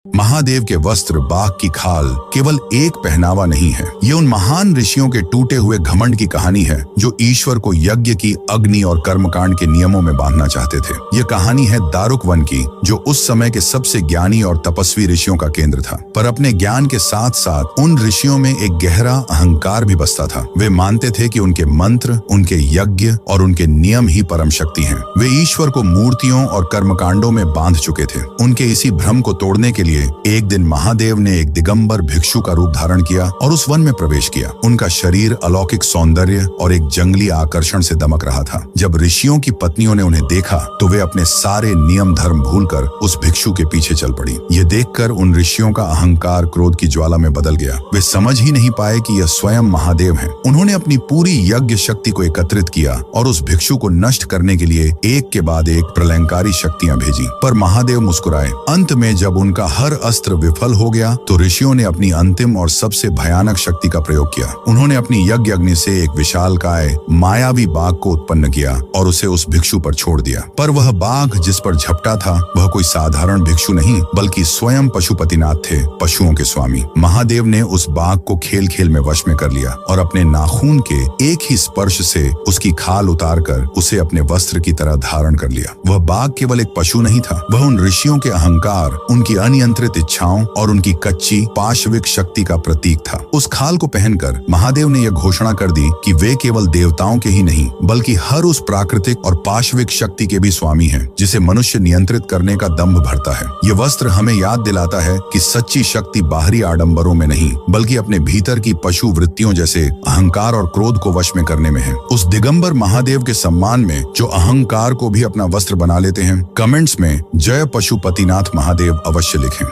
महादेव के वस्त्र, बाघ की खाल केवल एक पहनावा नहीं है। ये उन महान ऋषियों के टूटे हुए घमंड की कहानी है जो ईश्वर को यज्ञ की अग्नि और कर्मकांड के नियमों में बांधना चाहते थे। ये कहानी है दारुक वन की, जो उस समय के सबसे ज्ञानी और तपस्वी ऋषियों का केंद्र था। पर अपने ज्ञान के साथ साथ उन ऋषियों में एक गहरा अहंकार भी बसता था। वे मानते थे कि उनके मंत्र, उनके यज्ञ और उनके नियम ही परम शक्ति हैं। वे ईश्वर को मूर्तियों और कर्मकांडों में बांध चुके थे। उनके इसी भ्रम को तोड़ने के लिए एक दिन महादेव ने एक दिगंबर भिक्षु का रूप धारण किया और उस वन में प्रवेश किया। उनका शरीर अलौकिक सौंदर्य और एक जंगली आकर्षण से दमक रहा था। जब ऋषियों की पत्नियों ने उन्हें देखा तो वे अपने सारे नियम धर्म भूलकर उस भिक्षु के पीछे चल पड़ी। ये देखकर उन ऋषियों का अहंकार क्रोध की ज्वाला में बदल गया। वे समझ ही नहीं पाए कि यह स्वयं महादेव हैं। उन्होंने अपनी पूरी यज्ञ शक्ति को एकत्रित किया और उस भिक्षु को नष्ट करने के लिए एक के बाद एक प्रलयंकारी शक्तियां भेजी। पर महादेव मुस्कुराए। अंत में जब उनका हर अस्त्र विफल हो गया तो ऋषियों ने अपनी अंतिम और सबसे भयानक शक्ति का प्रयोग किया। उन्होंने अपनी यज्ञ अग्नि से एक विशालकाय मायावी बाघ को उत्पन्न किया और उसे उस भिक्षु पर छोड़ दिया। पर वह बाघ जिस पर झपटा था वह कोई साधारण भिक्षु नहीं बल्कि स्वयं पशुपतिनाथ थे, पशुओं के स्वामी। महादेव ने उस बाघ को खेल खेल में वश में कर लिया और अपने नाखून के एक ही स्पर्श से उसकी खाल उतारकर उसे अपने वस्त्र की तरह धारण कर लिया। वह बाघ केवल एक पशु नहीं था, वह उन ऋषियों के अहंकार, उनकी अनियंत्रित इच्छाओं और उनकी कच्ची पाशविक शक्ति का प्रतीक था। उस खाल को पहनकर महादेव ने यह घोषणा कर दी कि वे केवल देवताओं के ही नहीं बल्कि हर उस प्राकृतिक और पाशविक शक्ति के भी स्वामी हैं जिसे मनुष्य नियंत्रित करने का दंभ भरता है। ये वस्त्र हमें याद दिलाता है कि सच्ची शक्ति बाहरी आडंबरों में नहीं बल्कि अपने भीतर की पशु वृत्तियों जैसे अहंकार और क्रोध को वश में करने में है। उस दिगंबर महादेव के सम्मान में जो अहंकार को भी अपना वस्त्र बना लेते हैं, कमेंट्स में जय पशुपतिनाथ महादेव अवश्य लिखें।